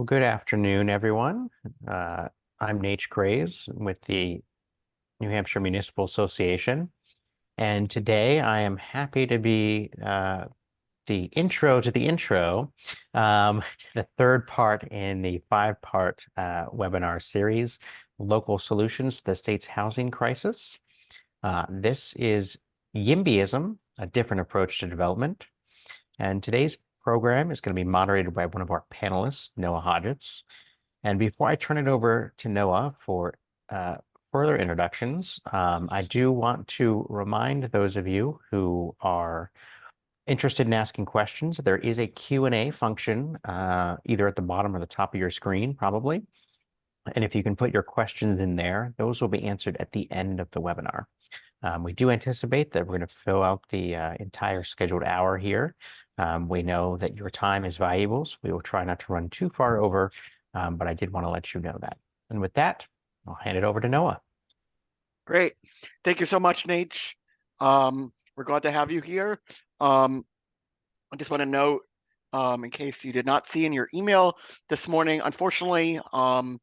Well, good afternoon, everyone. I'm Nate Grays with the New Hampshire Municipal Association, and today I am happy to be the intro to the intro to the third part in the five-part webinar series, Local Solutions to the State's Housing Crisis. This is YIMBYism, a different approach to development, and today's program is going to be moderated by one of our panelists, Noah Hodgetts. And before I turn it over to Noah for further introductions, I do want to remind those of you who are interested in asking questions, there is a Q&A function either at the bottom or the top of your screen, probably. And if you can put your questions in there, those will be answered at the end of the webinar. We do anticipate that we're going to fill out the entire scheduled hour here. We know that your time is valuable, so we will try not to run too far over, but I did want to let you know that. And with that, I'll hand it over to Noah. Great. Thank you so much, Nate. We're glad to have you here. I just want to note, in case you did not see in your email this morning, unfortunately, one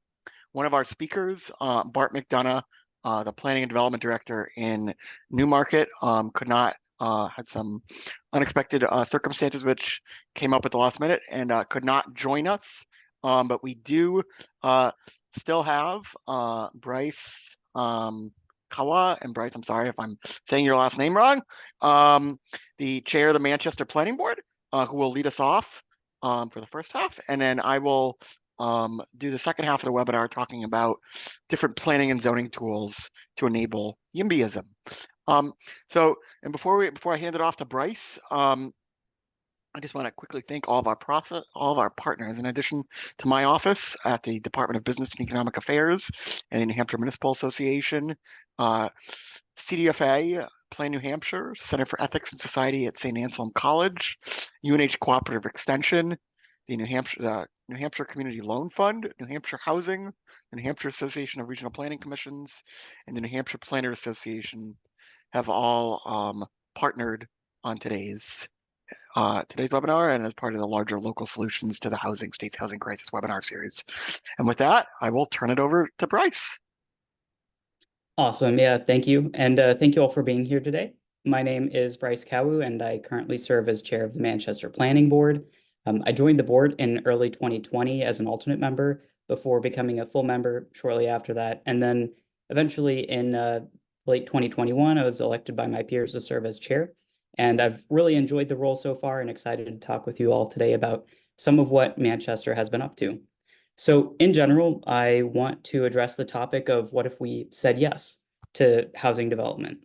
of our speakers, Bart McDonough, the Planning and Development Director in Newmarket, could not, had some unexpected circumstances which came up at the last minute and could not join us. But we do still have Bryce, Kaw-uh, and Bryce, I'm sorry if I'm saying your last name wrong, the chair of the Manchester Planning Board, who will lead us off for the first half. And then I will do the second half of the webinar talking about different planning and zoning tools to enable YIMBYism. And before I hand it off to Bryce, I just want to quickly thank all of our partners. In addition to my office at the Department of Business and Economic Affairs and the New Hampshire Municipal Association, CDFA, Plan New Hampshire, Center for Ethics and Society at St. Anselm College, UNH Cooperative Extension, the New Hampshire Community Loan Fund, New Hampshire Housing, the New Hampshire Association of Regional Planning Commissions, and the New Hampshire Planners Association have all partnered on today's webinar and as part of the larger Local Solutions to the State's Housing Crisis webinar series. And with that, I will turn it over to Bryce. Awesome. Yeah, thank you. And thank you all for being here today. My name is Bryce Kaw-uh, and I currently serve as chair of the Manchester Planning Board. I joined the board in early 2020 as an alternate member before becoming a full member shortly after that. And then eventually in late 2021, I was elected by my peers to serve as chair. And I've really enjoyed the role so far and excited to talk with you all today about some of what Manchester has been up to. So in general, I want to address the topic of what if we said yes to housing development.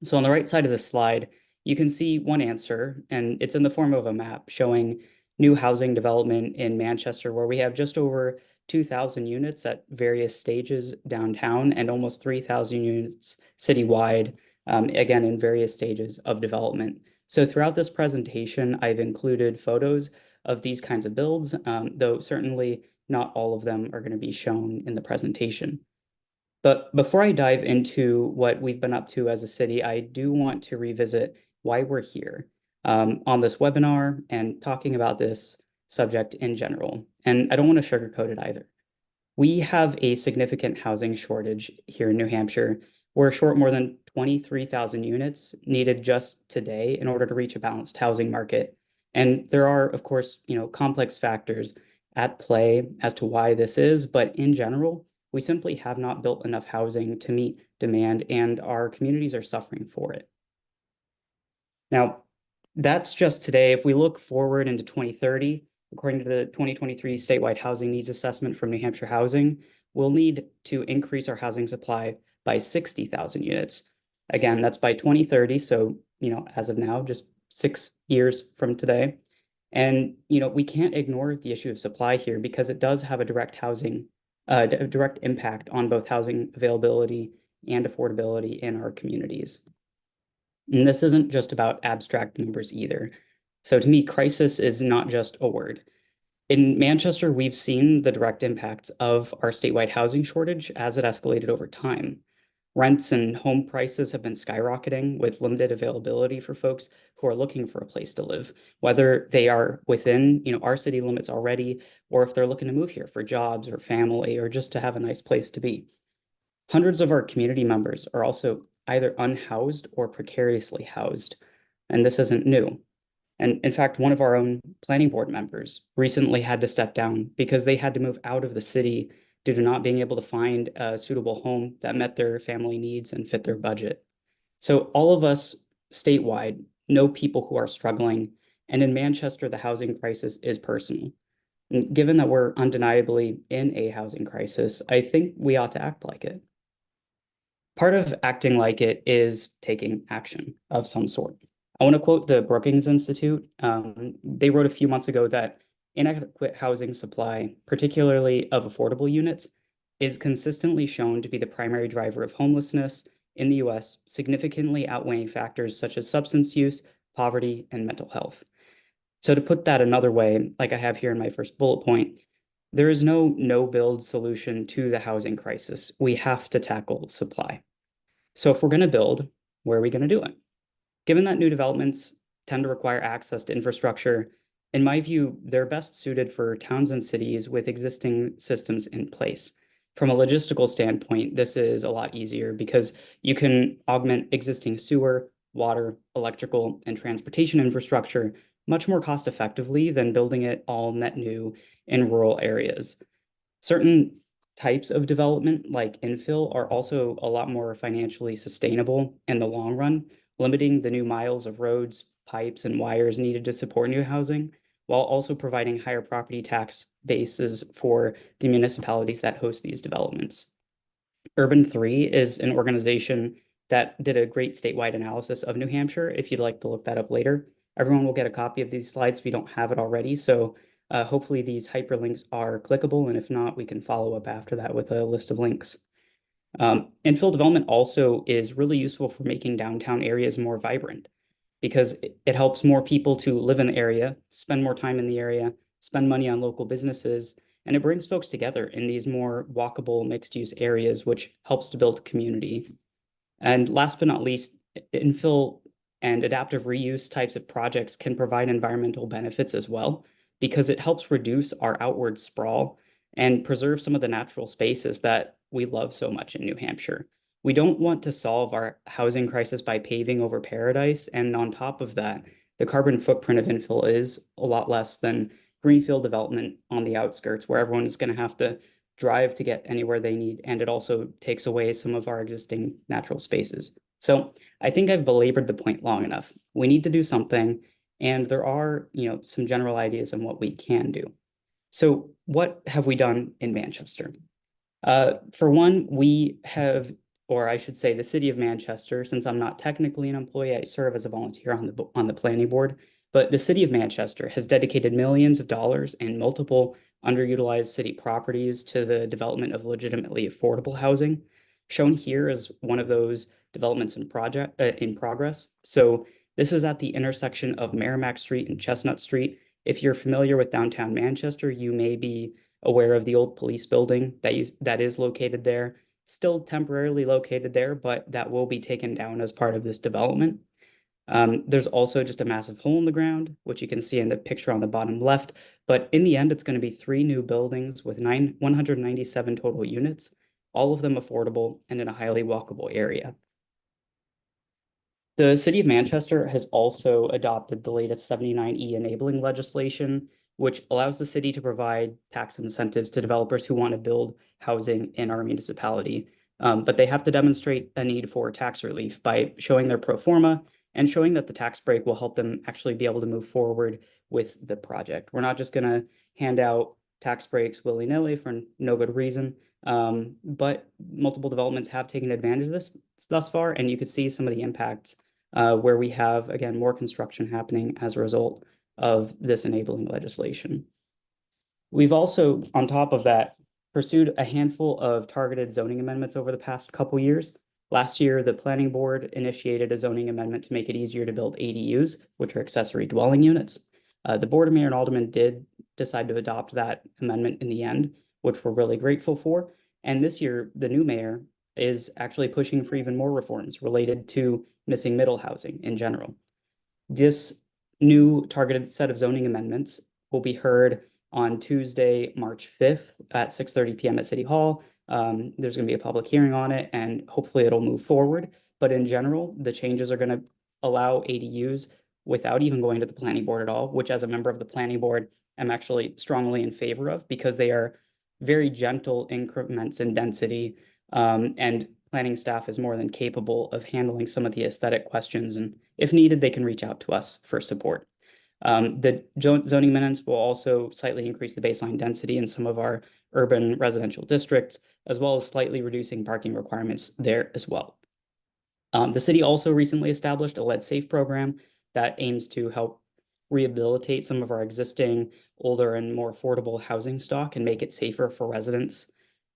So on the right side of this slide, you can see one answer, and it's in the form of a map showing new housing development in Manchester, where we have just over 2,000 units at various stages downtown and almost 3,000 units citywide, again, in various stages of development. So throughout this presentation, I've included photos of these kinds of builds, though certainly not all of them are going to be shown in the presentation. But before I dive into what we've been up to as a city, I do want to revisit why we're here on this webinar and talking about this subject in general. And I don't want to sugarcoat it either. We have a significant housing shortage here in New Hampshire. We're short more than 23,000 units needed just today in order to reach a balanced housing market. And there are, of course, complex factors at play as to why this is, but in general, we simply have not built enough housing to meet demand, and our communities are suffering for it. Now, that's just today. If we look forward into 2030, according to the 2023 statewide housing needs assessment from New Hampshire Housing, we'll need to increase our housing supply by 60,000 units. Again, that's by 2030. So, as of now, just 6 years from today. And, we can't ignore the issue of supply here because it does have a direct impact on both housing availability and affordability in our communities. And this isn't just about abstract numbers either. So to me, crisis is not just a word. In Manchester, we've seen the direct impacts of our statewide housing shortage as it escalated over time. Rents and home prices have been skyrocketing with limited availability for folks who are looking for a place to live, whether they are within, our city limits already, or if they're looking to move here for jobs or family or just to have a nice place to be. Hundreds of our community members are also either unhoused or precariously housed, and this isn't new. And in fact, one of our own planning board members recently had to step down because they had to move out of the city due to not being able to find a suitable home that met their family needs and fit their budget. So all of us statewide know people who are struggling, and in Manchester, the housing crisis is personal. And given that we're undeniably in a housing crisis, I think we ought to act like it. Part of acting like it is taking action of some sort. I want to quote the Brookings Institute. They wrote a few months ago that inadequate housing supply, particularly of affordable units, is consistently shown to be the primary driver of homelessness in the US, significantly outweighing factors such as substance use, poverty, and mental health. So to put that another way, like I have here in my first bullet point, there is no build solution to the housing crisis. We have to tackle supply. So if we're going to build, where are we going to do it? Given that new developments tend to require access to infrastructure, in my view, they're best suited for towns and cities with existing systems in place. From a logistical standpoint, this is a lot easier because you can augment existing sewer, water, electrical, and transportation infrastructure much more cost effectively than building it all net new in rural areas. Certain types of development, like infill, are also a lot more financially sustainable in the long run, limiting the new miles of roads, pipes, and wires needed to support new housing, while also providing higher property tax bases for the municipalities that host these developments. Urban 3 is an organization that did a great statewide analysis of New Hampshire. If you'd like to look that up later, everyone will get a copy of these slides if you don't have it already. So hopefully these hyperlinks are clickable, and if not, we can follow up after that with a list of links. Infill development also is really useful for making downtown areas more vibrant because it helps more people to live in the area, spend more time in the area, spend money on local businesses, and it brings folks together in these more walkable mixed-use areas, which helps to build community. And last but not least, infill and adaptive reuse types of projects can provide environmental benefits as well, because it helps reduce our outward sprawl and preserve some of the natural spaces that we love so much in New Hampshire. We don't want to solve our housing crisis by paving over paradise. And on top of that, the carbon footprint of infill is a lot less than greenfield development on the outskirts, where everyone is going to have to drive to get anywhere they need. And it also takes away some of our existing natural spaces. So I think I've belabored the point long enough. We need to do something. And there are, some general ideas on what we can do. So what have we done in Manchester? For one, we have, or I should say the city of Manchester, since I'm not technically an employee, I serve as a volunteer on the planning board, but the city of Manchester has dedicated millions of dollars and multiple underutilized city properties to the development of legitimately affordable housing. Shown here is one of those developments in progress. So this is at the intersection of Merrimack Street and Chestnut Street. If you're familiar with downtown Manchester, you may be aware of the old police building that is located there, still temporarily located there, but that will be taken down as part of this development. There's also just a massive hole in the ground, which you can see in the picture on the bottom left. But in the end, it's going to be 3 new buildings with 197 total units, all of them affordable and in a highly walkable area. The city of Manchester has also adopted the latest 79E enabling legislation, which allows the city to provide tax incentives to developers who want to build housing in our municipality. But they have to demonstrate a need for tax relief by showing their pro forma and showing that the tax break will help them actually be able to move forward with the project. We're not just going to hand out tax breaks willy-nilly for no good reason. But multiple developments have taken advantage of this thus far, and you could see some of the impacts where we have, again, more construction happening as a result of this enabling legislation. We've also, on top of that, pursued a handful of targeted zoning amendments over the past couple years. Last year, the planning board initiated a zoning amendment to make it easier to build ADUs, which are accessory dwelling units. The Board of Mayor and Aldermen did decide to adopt that amendment in the end, which we're really grateful for. And this year, the new mayor is actually pushing for even more reforms related to missing middle housing in general. This new targeted set of zoning amendments will be heard on Tuesday, March 5th at 6:30 p.m. at City Hall. There's going to be a public hearing on it, and hopefully it'll move forward. But in general, the changes are going to allow ADUs without even going to the planning board at all, which as a member of the planning board, I'm actually strongly in favor of, because they are very gentle increments in density, and planning staff is more than capable of handling some of the aesthetic questions, and if needed, they can reach out to us for support. The zoning amendments will also slightly increase the baseline density in some of our urban residential districts, as well as slightly reducing parking requirements there as well. The city also recently established a lead safe program that aims to help rehabilitate some of our existing older and more affordable housing stock and make it safer for residents.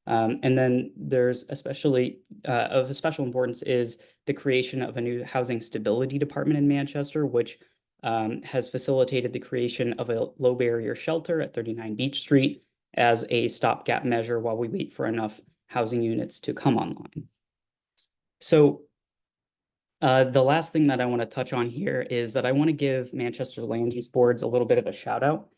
And then there's especially of special importance is the creation of a new housing stability department in Manchester, which has facilitated the creation of a low barrier shelter at 39 Beach Street as a stopgap measure while we wait for enough housing units to come online. So the last thing that I want to touch on here is that I want to give Manchester land use boards a little bit of a shout out.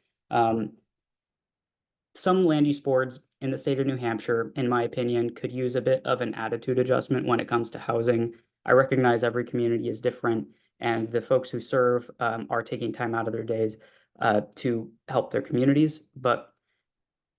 Some land use boards in the state of New Hampshire, in my opinion, could use a bit of an attitude adjustment when it comes to housing. I recognize every community is different, and the folks who serve are taking time out of their days to help their communities. But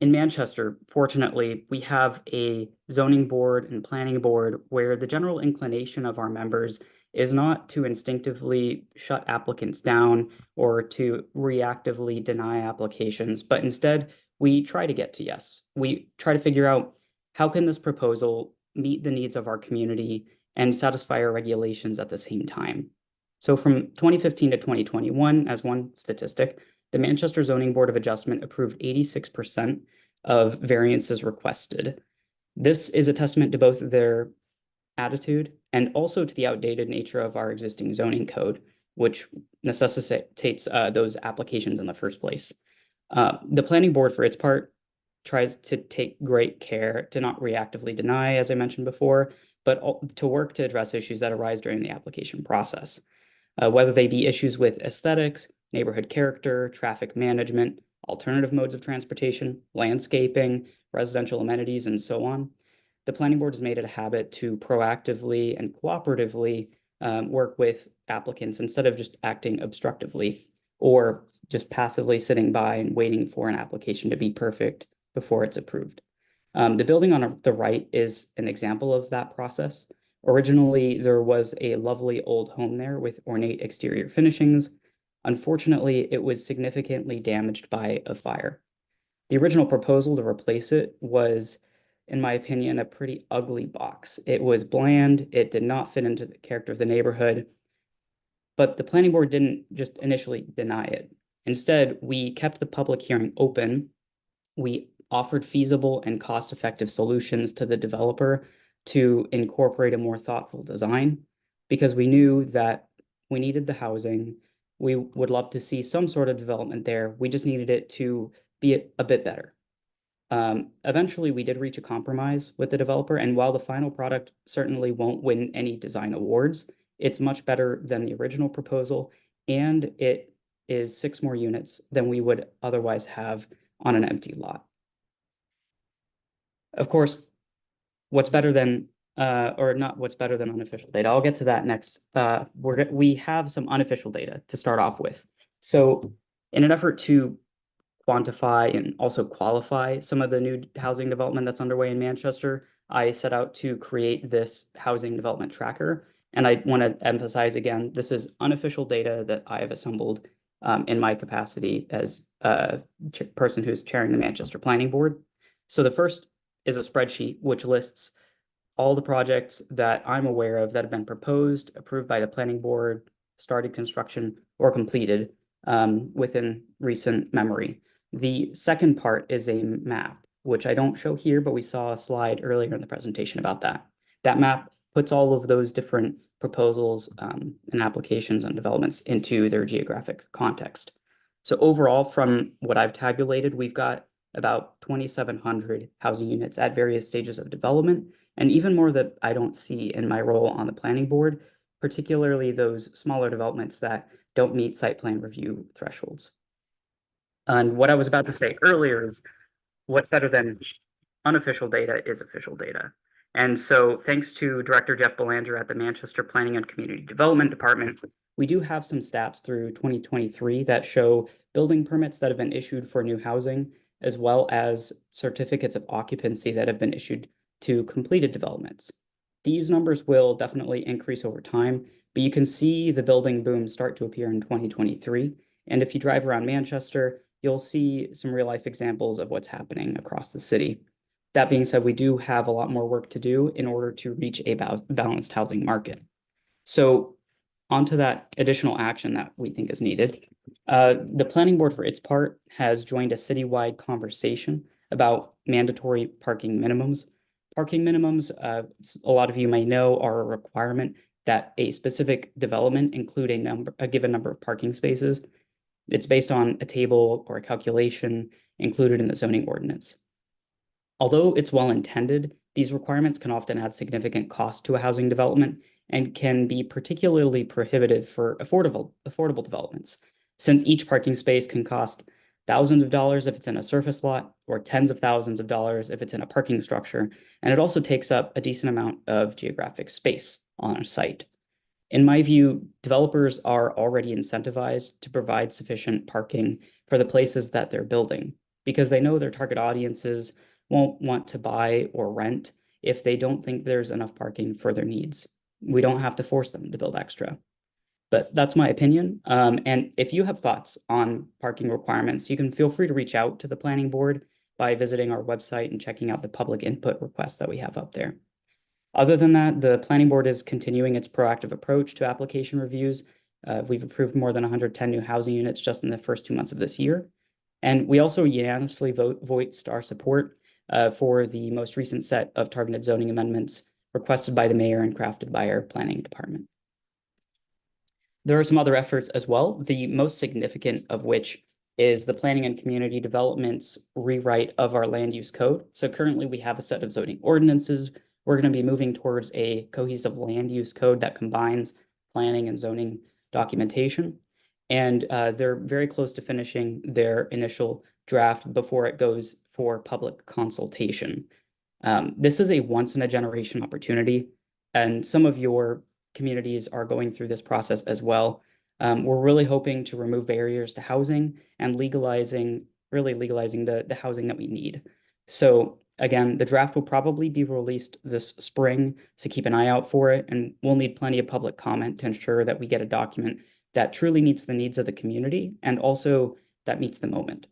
in Manchester, fortunately, we have a zoning board and planning board where the general inclination of our members is not to instinctively shut applicants down or to reactively deny applications, but instead we try to get to yes. We try to figure out how can this proposal meet the needs of our community and satisfy our regulations at the same time. So from 2015 to 2021, as one statistic, the Manchester Zoning Board of Adjustment approved 86% of variances requested. This is a testament to both their attitude and also to the outdated nature of our existing zoning code, which necessitates those applications in the first place. The planning board, for its part, tries to take great care to not reactively deny, as I mentioned before, but to work to address issues that arise during the application process, whether they be issues with aesthetics, neighborhood character, traffic management, alternative modes of transportation, landscaping, residential amenities, and so on. The planning board has made it a habit to proactively and cooperatively work with applicants instead of just acting obstructively or just passively sitting by and waiting for an application to be perfect before it's approved. The building on the right is an example of that process. Originally, there was a lovely old home there with ornate exterior finishings. Unfortunately, it was significantly damaged by a fire. The original proposal to replace it was, in my opinion, a pretty ugly box. It was bland, it did not fit into the character of the neighborhood, but the planning board didn't just initially deny it. Instead, we kept the public hearing open. We offered feasible and cost-effective solutions to the developer to incorporate a more thoughtful design because we knew that we needed the housing. We would love to see some sort of development there. We just needed it to be a bit better. Eventually, we did reach a compromise with the developer, and while the final product certainly won't win any design awards, it's much better than the original proposal, and it is 6 more units than we would otherwise have on an empty lot. Of course, what's better than or not what's better than unofficial data. I'll get to that next. We have some unofficial data to start off with. So in an effort to quantify and also qualify some of the new housing development that's underway in Manchester, I set out to create this housing development tracker. And I want to emphasize again, this is unofficial data that I have assembled in my capacity as a person who's chairing the Manchester Planning Board. So the first is a spreadsheet which lists all the projects that I'm aware of that have been proposed, approved by the planning board, started construction, or completed within recent memory. The second part is a map, which I don't show here, but we saw a slide earlier in the presentation about that. That map puts all of those different proposals and applications and developments into their geographic context. So overall, from what I've tabulated, we've got about 2,700 housing units at various stages of development and even more that I don't see in my role on the planning board, particularly those smaller developments that don't meet site plan review thresholds. And what I was about to say earlier is what's better than unofficial data is official data. And so thanks to Director Jeff Belanger at the Manchester Planning and Community Development Department, we do have some stats through 2023 that show building permits that have been issued for new housing, as well as certificates of occupancy that have been issued to completed developments. These numbers will definitely increase over time, but you can see the building boom start to appear in 2023. And if you drive around Manchester, you'll see some real life examples of what's happening across the city. That being said, we do have a lot more work to do in order to reach a balanced housing market. So onto that additional action that we think is needed. The planning board, for its part, has joined a citywide conversation about mandatory parking minimums. Parking minimums, a lot of you may know, are a requirement that a specific development include a given number of parking spaces. It's based on a table or a calculation included in the zoning ordinance. Although it's well intended, these requirements can often add significant cost to a housing development and can be particularly prohibitive for affordable developments, since each parking space can cost thousands of dollars if it's in a surface lot or tens of thousands of dollars if it's in a parking structure, and it also takes up a decent amount of geographic space on a site. In my view, developers are already incentivized to provide sufficient parking for the places that they're building because they know their target audiences won't want to buy or rent if they don't think there's enough parking for their needs. We don't have to force them to build extra. But that's my opinion. And if you have thoughts on parking requirements, you can feel free to reach out to the planning board by visiting our website and checking out the public input requests that we have up there. Other than that, the planning board is continuing its proactive approach to application reviews. We've approved more than 110 new housing units just in the first 2 months of this year. And we also unanimously voiced our support for the most recent set of targeted zoning amendments requested by the mayor and crafted by our planning department. There are some other efforts as well, the most significant of which is the planning and community development's rewrite of our land use code. So currently we have a set of zoning ordinances. We're going to be moving towards a cohesive land use code that combines planning and zoning documentation. And they're very close to finishing their initial draft before it goes for public consultation. This is a once in a generation opportunity, and some of your communities are going through this process as well. We're really hoping to remove barriers to housing and legalizing the housing that we need. So again, the draft will probably be released this spring, so keep an eye out for it, and we'll need plenty of public comment to ensure that we get a document that truly meets the needs of the community and also that meets the moment.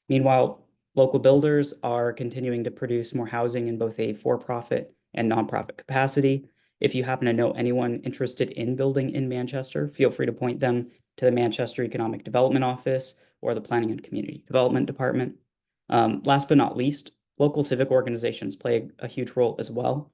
Meanwhile, local builders are continuing to produce more housing in both a for-profit and nonprofit capacity. If you happen to know anyone interested in building in Manchester, feel free to point them to the Manchester Economic Development Office or the Planning and Community Development Department. Last but not least, local civic organizations play a huge role as well.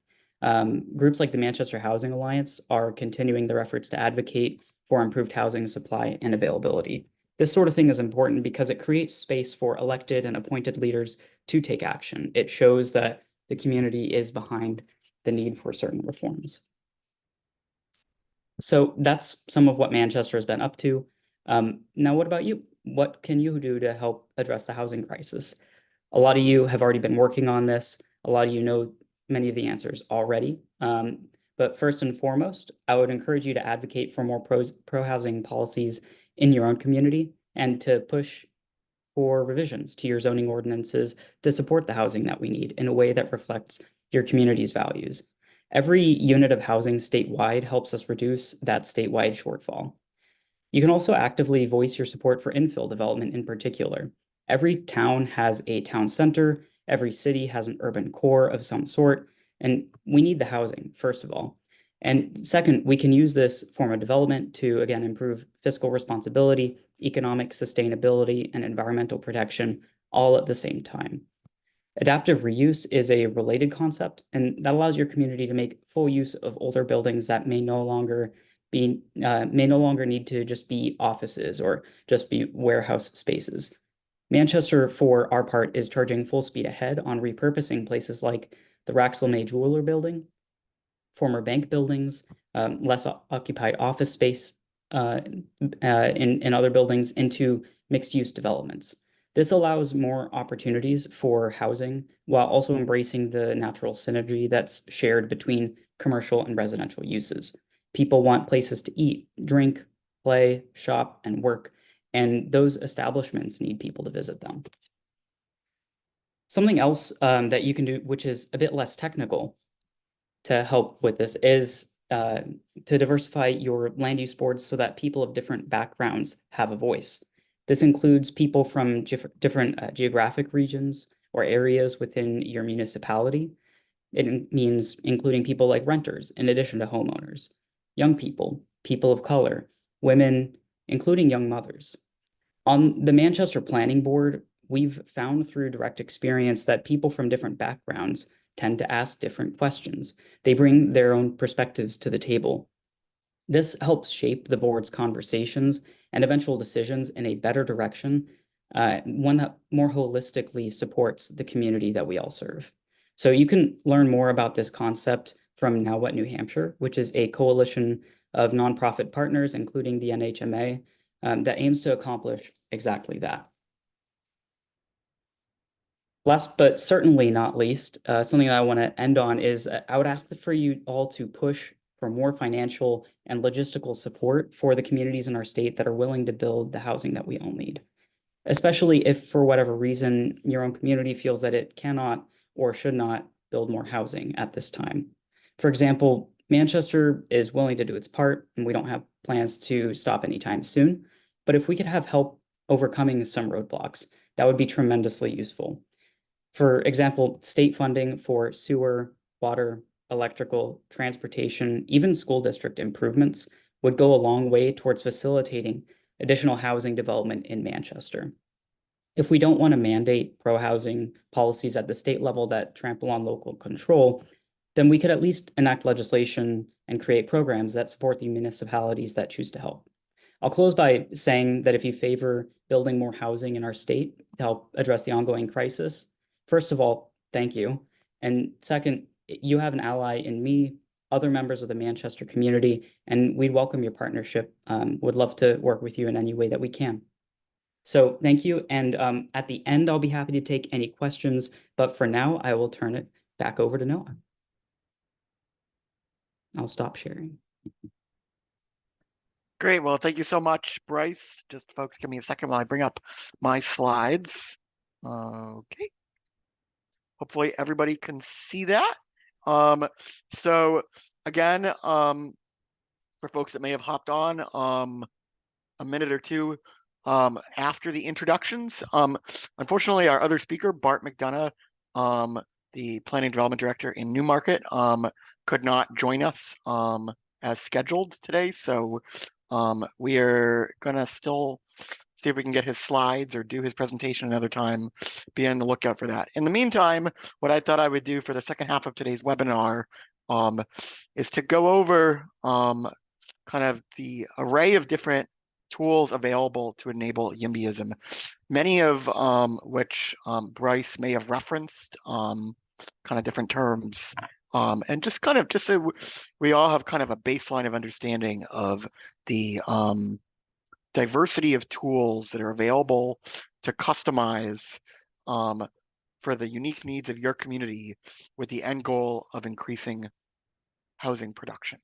Groups like the Manchester Housing Alliance are continuing their efforts to advocate for improved housing supply and availability. This sort of thing is important because it creates space for elected and appointed leaders to take action. It shows that the community is behind the need for certain reforms. So that's some of what Manchester has been up to. Now, what about you? What can you do to help address the housing crisis? A lot of you have already been working on this. A lot of you know many of the answers already. But first and foremost, I would encourage you to advocate for more pro-housing policies in your own community and to push for revisions to your zoning ordinances to support the housing that we need in a way that reflects your community's values. Every unit of housing statewide helps us reduce that statewide shortfall. You can also actively voice your support for infill development in particular. Every town has a town center, every city has an urban core of some sort, and we need the housing, first of all. And second, we can use this form of development to, again, improve fiscal responsibility, economic sustainability, and environmental protection all at the same time. Adaptive reuse is a related concept, and that allows your community to make full use of older buildings that may no longer need to just be offices or just be warehouse spaces. Manchester, for our part, is charging full speed ahead on repurposing places like the Raxel May Jeweler Building, former bank buildings, less occupied office space in other buildings into mixed-use developments. This allows more opportunities for housing while also embracing the natural synergy that's shared between commercial and residential uses. People want places to eat, drink, play, shop, and work, and those establishments need people to visit them. Something else that you can do, which is a bit less technical to help with this, is to diversify your land use boards so that people of different backgrounds have a voice. This includes people from different geographic regions or areas within your municipality. It means including people like renters in addition to homeowners, young people, people of color, women, including young mothers. On the Manchester Planning Board, we've found through direct experience that people from different backgrounds tend to ask different questions. They bring their own perspectives to the table. This helps shape the board's conversations and eventual decisions in a better direction, one that more holistically supports the community that we all serve. So you can learn more about this concept from Now What New Hampshire, which is a coalition of nonprofit partners, including the NHMA, that aims to accomplish exactly that. Last but certainly not least, something that I want to end on is I would ask for you all to push for more financial and logistical support for the communities in our state that are willing to build the housing that we all need, especially if for whatever reason your own community feels that it cannot or should not build more housing at this time. For example, Manchester is willing to do its part, and we don't have plans to stop anytime soon. But if we could have help overcoming some roadblocks, that would be tremendously useful. For example, state funding for sewer, water, electrical, transportation, even school district improvements would go a long way towards facilitating additional housing development in Manchester. If we don't want to mandate pro-housing policies at the state level that trample on local control, then we could at least enact legislation and create programs that support the municipalities that choose to help. I'll close by saying that if you favor building more housing in our state to help address the ongoing crisis, first of all, thank you. And second, you have an ally in me, other members of the Manchester community, and we'd welcome your partnership. Would love to work with you in any way that we can. So thank you. And at the end, I'll be happy to take any questions. But for now, I will turn it back over to Noah. I'll stop sharing. Great. Well, thank you so much, Bryce. Just folks, give me a second while I bring up my slides. Okay. Hopefully everybody can see that. So again, for folks that may have hopped on a minute or two after the introductions, unfortunately, our other speaker, Bart McDonough, the Planning Development Director in Newmarket, could not join us as scheduled today. So we are gonna still see if we can get his slides or do his presentation another time. Be on the lookout for that. In the meantime, what I thought I would do for the second half of today's webinar is to go over kind of the array of different tools available to enable YIMBYism, many of which Bryce may have referenced, kind of different terms, and just so we all have kind of a baseline of understanding of the diversity of tools that are available to customize for the unique needs of your community with the end goal of increasing housing production.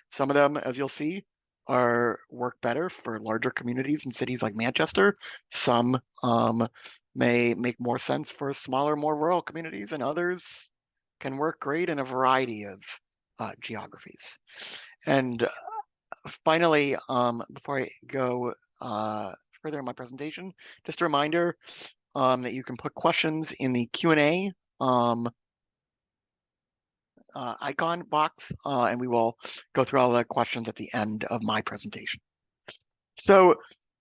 Some of them, as you'll see, work better for larger communities in cities like Manchester. Some may make more sense for smaller, more rural communities, and others can work great in a variety of geographies. And finally, before I go further in my presentation, just a reminder that you can put questions in the Q&A icon box, and we will go through all the questions at the end of my presentation. So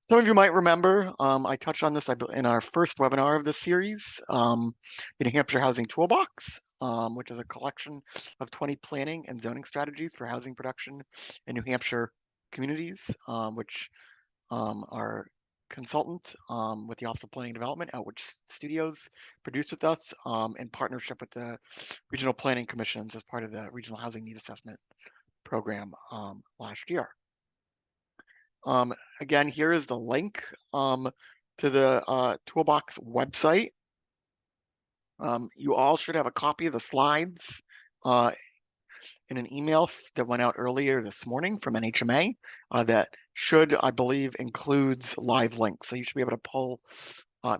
some of you might remember, I touched on this in our first webinar of this series, the New Hampshire Housing Toolbox, which is a collection of 20 planning and zoning strategies for housing production in New Hampshire communities, which are consultant with the Office of Planning and Development, Outward Studios, produced with us in partnership with the Regional Planning Commissions as part of the Regional Housing Need Assessment program last year. Again, here is the link to the Toolbox website. You all should have a copy of the slides in an email that went out earlier this morning from NHMA that should, I believe, includes live links. So you should be able to pull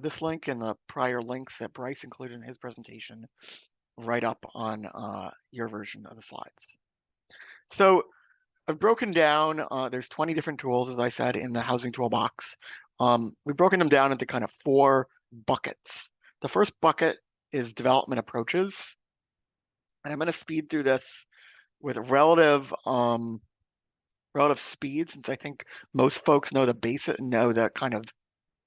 this link and the prior links that Bryce included in his presentation right up on your version of the slides. So I've broken down, there's 20 different tools, as I said, in the housing toolbox. We've broken them down into kind of 4 buckets. The first bucket is development approaches. And I'm going to speed through this with relative speed, since I think most folks know the kind of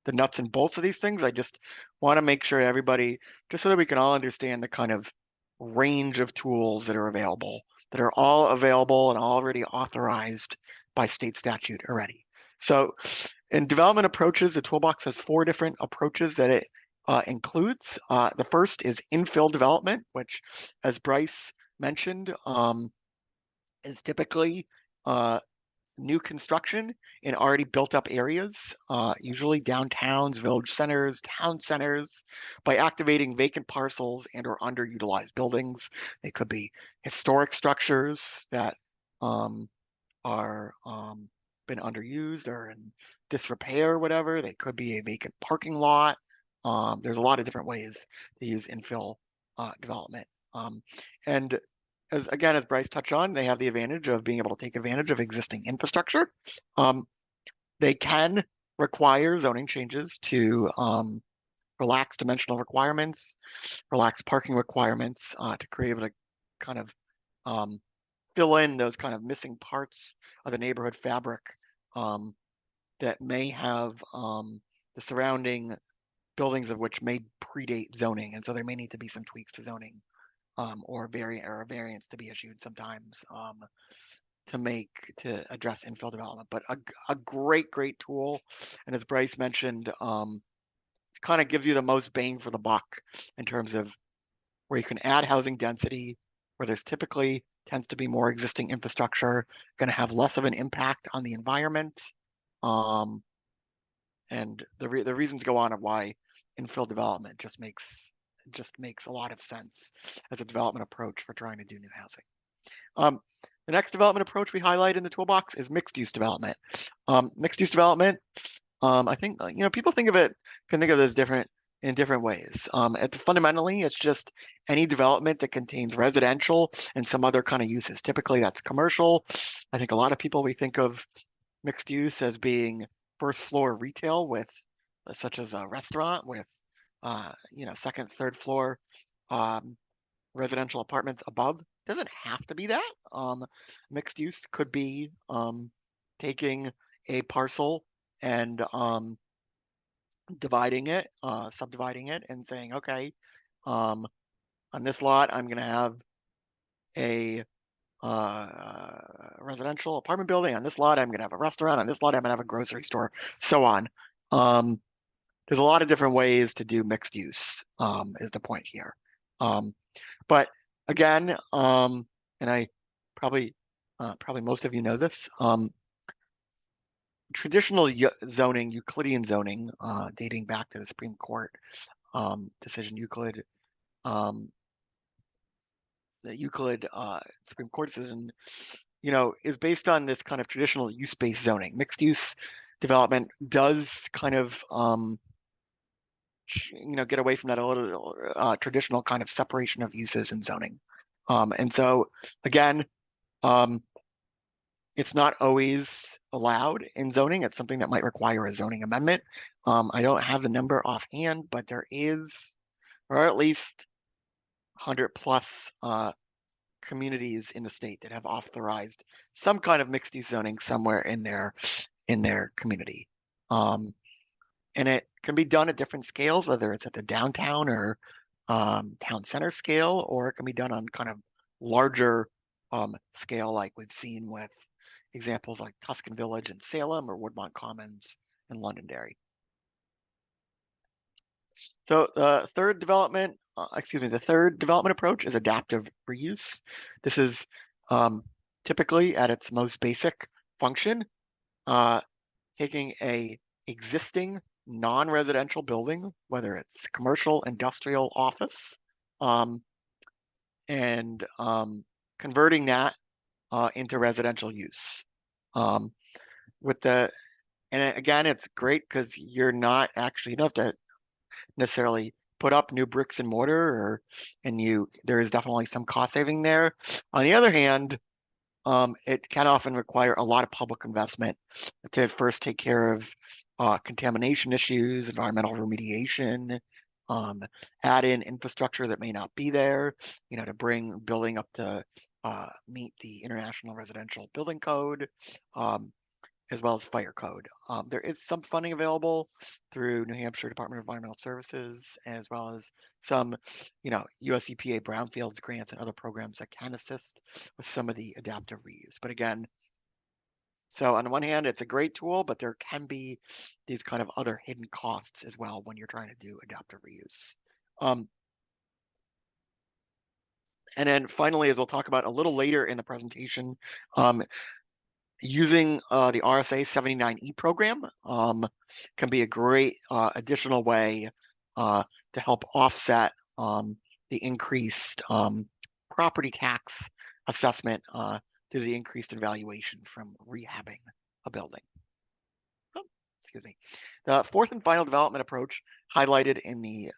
the nuts and bolts of these things. I just want to make sure everybody, just so that we can all understand the kind of range of tools that are available, that are all available and already authorized by state statute already. So in development approaches, the toolbox has 4 different approaches that it includes. The first is infill development, which, as Bryce mentioned, is typically new construction in already built up areas, usually downtowns, village centers, town centers, by activating vacant parcels and or underutilized buildings. They could be historic structures that are been underused or in disrepair or whatever. They could be a vacant parking lot. There's a lot of different ways to use infill development. And as Bryce touched on, they have the advantage of being able to take advantage of existing infrastructure. They can require zoning changes to relax dimensional requirements, relax parking requirements to create a kind of fill in those kind of missing parts of the neighborhood fabric that may have the surrounding buildings of which may predate zoning. And so there may need to be some tweaks to zoning or a variance to be issued sometimes to address infill development. But a great tool, and as Bryce mentioned, it kind of gives you the most bang for the buck in terms of where you can add housing density, where there's typically tends to be more existing infrastructure, going to have less of an impact on the environment. And the reasons go on of why infill development just makes a lot of sense as a development approach for trying to do new housing. The next development approach we highlight in the toolbox is mixed use development. Mixed use development, I think people can think of it as in different ways. Fundamentally, it's just any development that contains residential and some other kind of uses. Typically, that's commercial. I think a lot of people, we think of mixed use as being first floor retail with, such as a restaurant with, second, third floor residential apartments above. It doesn't have to be that. Mixed use could be taking a parcel and subdividing it and saying, okay, on this lot, I'm going to have a residential apartment building. On this lot, I'm going to have a restaurant. On this lot, I'm going to have a grocery store, so on. There's a lot of different ways to do mixed use, is the point here. But again, and I probably most of you know this, traditional zoning, Euclidean zoning, dating back to the Supreme Court decision, the Euclid Supreme Court decision, is based on this kind of traditional use-based zoning. Mixed use development does kind of, get away from that a little traditional kind of separation of uses in zoning. And so again, it's not always allowed in zoning. It's something that might require a zoning amendment. I don't have the number offhand, but there is, or at least 100+ communities in the state that have authorized some kind of mixed use zoning somewhere in their community. And it can be done at different scales, whether it's at the downtown or town center scale, or it can be done on kind of larger scale, like we've seen with examples like Tuscan Village in Salem or Woodmont Commons in Londonderry. So the third development approach is adaptive reuse. This is typically at its most basic function, taking a existing non-residential building, whether it's commercial, industrial, office, and converting that into residential use. And again, it's great because you don't have to necessarily put up new bricks and mortar, there is definitely some cost saving there. On the other hand, it can often require a lot of public investment to first take care of contamination issues, environmental remediation, add in infrastructure that may not be there, to bring building up to meet the International Residential Building Code, as well as fire code. There is some funding available through New Hampshire Department of Environmental Services, as well as some, US EPA brownfields grants and other programs that can assist with some of the adaptive reuse. But again, so on the one hand, it's a great tool, but there can be these kind of other hidden costs as well when you're trying to do adaptive reuse. And then finally, as we'll talk about a little later in the presentation, using the RSA 79E program can be a great additional way to help offset the increased property tax assessment due to the increased valuation from rehabbing a building. Excuse me. The fourth and final development approach highlighted in the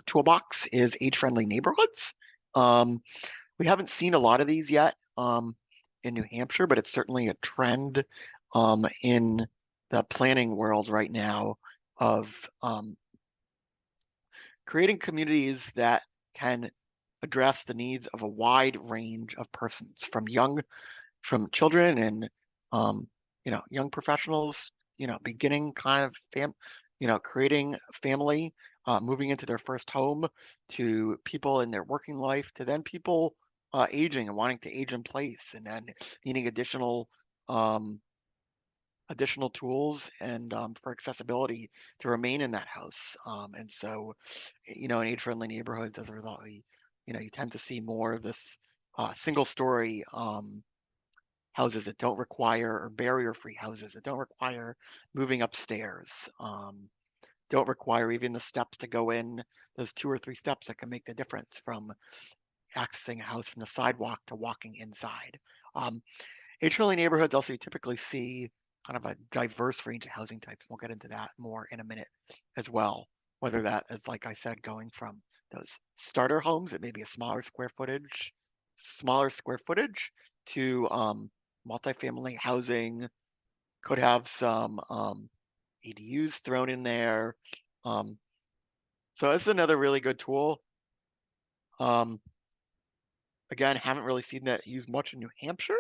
toolbox is age-friendly neighborhoods. We haven't seen a lot of these yet in New Hampshire, but it's certainly a trend in the planning world right now of creating communities that can address the needs of a wide range of persons, from children and young professionals, beginning kind of creating family, moving into their first home, to people in their working life, to then people aging and wanting to age in place, and then needing additional tools and for accessibility to remain in that house. And so, in age-friendly neighborhoods, as a result, you tend to see more of this single-story houses that don't require, or barrier-free houses that don't require moving upstairs, don't require even the steps to go in, those 2 or 3 steps that can make the difference from accessing a house from the sidewalk to walking inside. Age-friendly neighborhoods also, you typically see kind of a diverse range of housing types. We'll get into that more in a minute as well, whether that is, like I said, going from those starter homes that may be a smaller square footage to multifamily housing, could have some ADUs thrown in there. So this is another really good tool. Again, haven't really seen that used much in New Hampshire,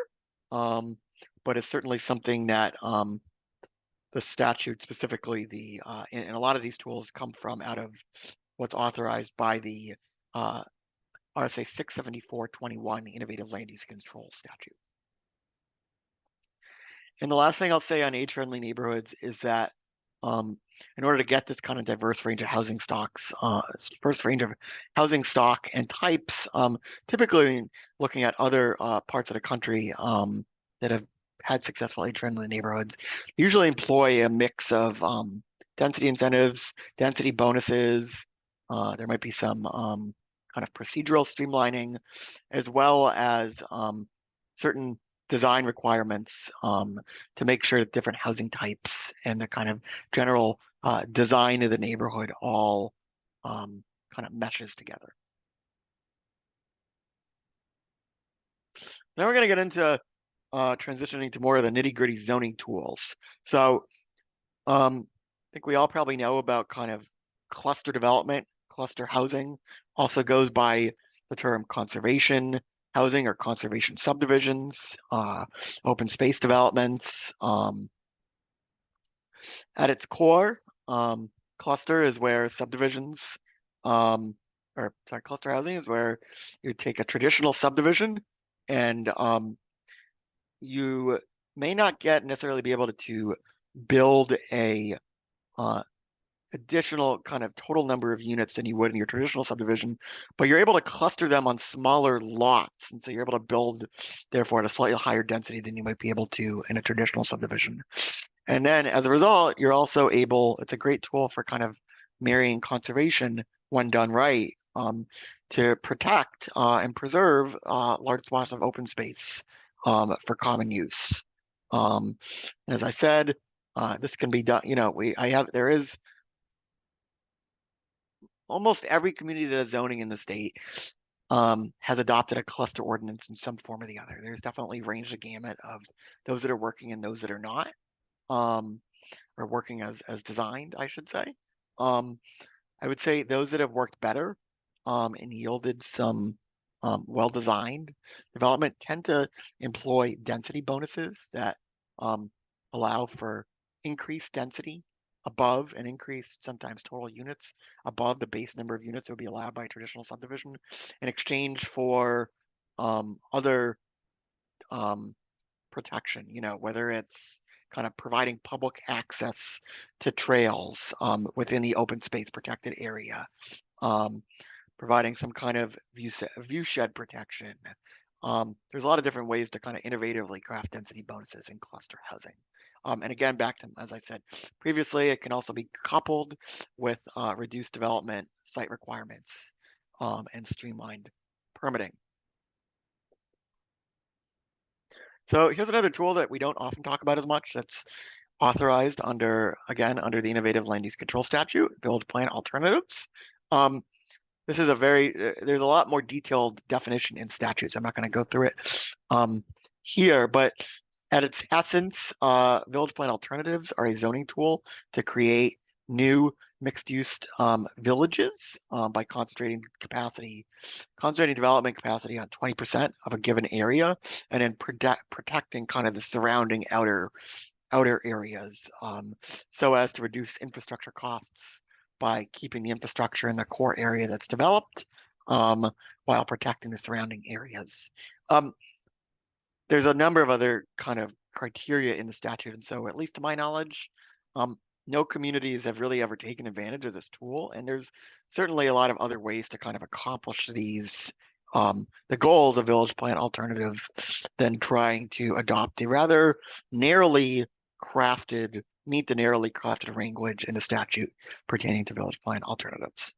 but it's certainly something that the statute, specifically and a lot of these tools come from out of what's authorized by the RSA 674-21, the Innovative Land Use Control Statute. And the last thing I'll say on age-friendly neighborhoods is that in order to get this kind of diverse range of housing stocks, diverse range of housing stock and types, typically looking at other parts of the country that have had successful age-friendly neighborhoods, usually employ a mix of density incentives, density bonuses. There might be some kind of procedural streamlining, as well as certain design requirements to make sure that different housing types and the kind of general design of the neighborhood all kind of meshes together. Now we're going to get into transitioning to more of the nitty-gritty zoning tools. So I think we all probably know about kind of cluster development. Cluster housing also goes by the term conservation housing or conservation subdivisions, open space developments. At its core, cluster is where subdivisions, cluster housing is where you take a traditional subdivision and you may not necessarily be able to build a additional kind of total number of units than you would in your traditional subdivision, but you're able to cluster them on smaller lots. And so you're able to build, therefore, at a slightly higher density than you might be able to in a traditional subdivision. And then as a result, you're also able, it's a great tool for kind of marrying conservation when done right, to protect and preserve large swaths of open space for common use. As I said, this can be done, there is almost every community that has zoning in the state has adopted a cluster ordinance in some form or the other. There's definitely range the gamut of those that are working and those that are not, or working as designed, I should say. I would say those that have worked better and yielded some well-designed development tend to employ density bonuses that allow for increased density above and increased sometimes total units above the base number of units that would be allowed by a traditional subdivision in exchange for other protection, whether it's kind of providing public access to trails within the open space protected area, providing some kind of view shed protection. There's a lot of different ways to kind of innovatively craft density bonuses in cluster housing. And again, back to, as I said previously, it can also be coupled with reduced development site requirements and streamlined permitting. So here's another tool that we don't often talk about as much that's authorized under the Innovative Land Use Control Statute, Village Plan Alternatives. This is there's a lot more detailed definition in statutes. I'm not going to go through it here, but at its essence, Village Plan Alternatives are a zoning tool to create new mixed-use villages by concentrating development capacity on 20% of a given area, and then protecting kind of the surrounding outer areas, so as to reduce infrastructure costs by keeping the infrastructure in the core area that's developed, while protecting the surrounding areas. There's a number of other kind of criteria in the statute, and so at least to my knowledge, no communities have really ever taken advantage of this tool, and there's certainly a lot of other ways to kind of accomplish these the goals of Village Plan Alternative than trying to adopt the rather narrowly crafted language in the statute pertaining to Village Plan Alternatives.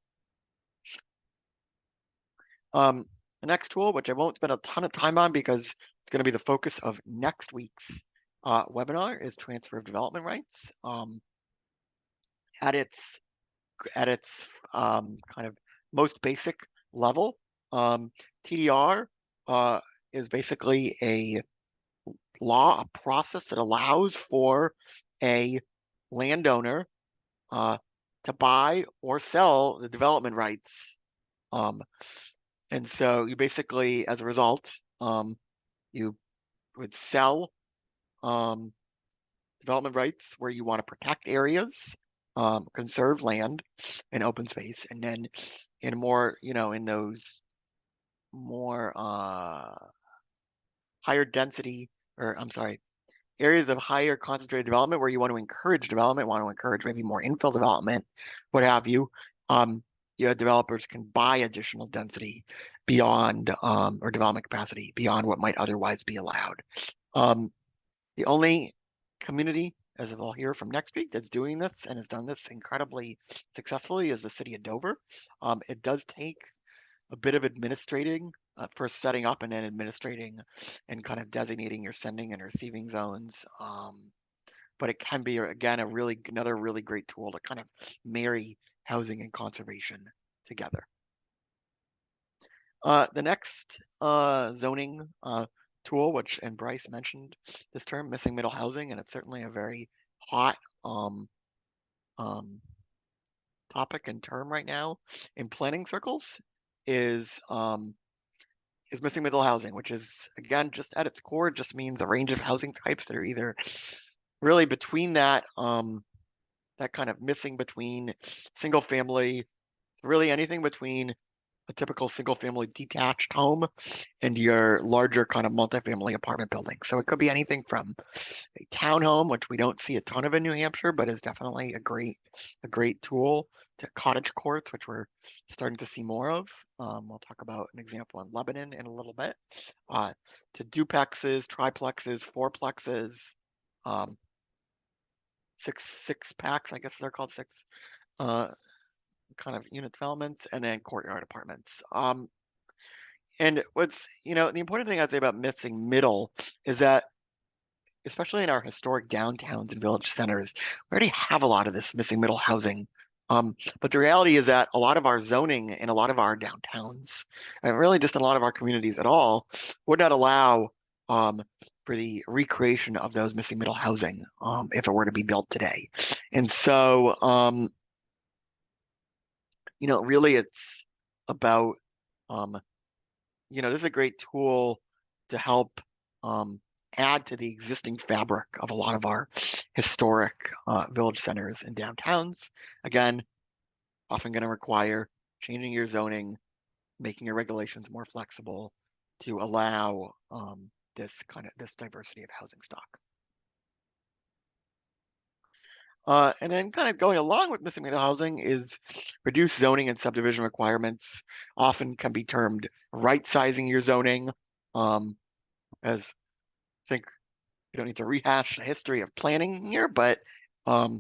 The next tool, which I won't spend a ton of time on because it's going to be the focus of next week's webinar, is transfer of development rights. At its kind of most basic level, TDR is basically a process that allows for a landowner to buy or sell the development rights. And so you basically, as a result, you would sell development rights where you want to protect areas, conserve land and open space, and then in more, in those more higher density, or I'm sorry, areas of higher concentrated development where you want to encourage development, want to encourage maybe more infill development, what have you, developers can buy additional density beyond or development capacity beyond what might otherwise be allowed. The only community, as we'll hear from next week, that's doing this and has done this incredibly successfully is the city of Dover. It does take a bit of administrating, first setting up and then administrating and kind of designating your sending and receiving zones. But it can be, again, another really great tool to kind of marry housing and conservation together. The next zoning tool, and Bryce mentioned this term, missing middle housing, and it's certainly a very hot topic and term right now in planning circles, is missing middle housing, which is, again, just at its core, it just means a range of housing types that are either really between that kind of missing between single family, really anything between a typical single-family detached home into your larger kind of multifamily apartment building. So it could be anything from a townhome, which we don't see a ton of in New Hampshire, but is definitely a great tool, to cottage courts, which we're starting to see more of. We'll talk about an example in Lebanon in a little bit. To duplexes, triplexes, fourplexes, six packs, I guess they're called six, kind of unit developments, and then courtyard apartments. And what's, the important thing I'd say about missing middle is that, especially in our historic downtowns and village centers, we already have a lot of this missing middle housing. But the reality is that a lot of our zoning in a lot of our downtowns, and really just in a lot of our communities at all, would not allow for the recreation of those missing middle housing if it were to be built today. And so, really it's about, this is a great tool to help add to the existing fabric of a lot of our historic village centers and downtowns. Again, often going to require changing your zoning, making your regulations more flexible to allow this diversity of housing stock. And then kind of going along with missing middle housing is reduced zoning and subdivision requirements. Often can be termed right-sizing your zoning, as I think we don't need to rehash the history of planning here, but as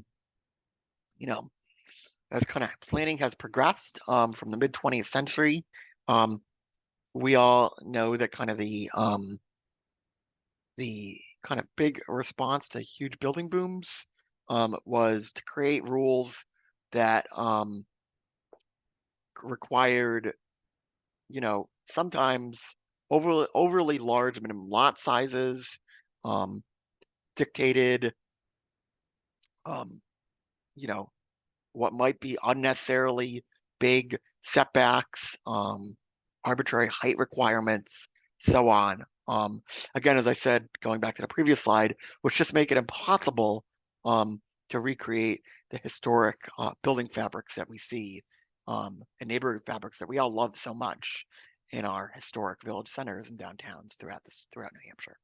kind of planning has progressed from the mid 20th century, we all know that kind of the kind of big response to huge building booms was to create rules that required, sometimes overly large minimum lot sizes, dictated, what might be unnecessarily big setbacks, arbitrary height requirements, so on. Again, as I said, going back to the previous slide, which just make it impossible to recreate the historic building fabrics that we see and neighborhood fabrics that we all love so much in our historic village centers and downtowns throughout New Hampshire.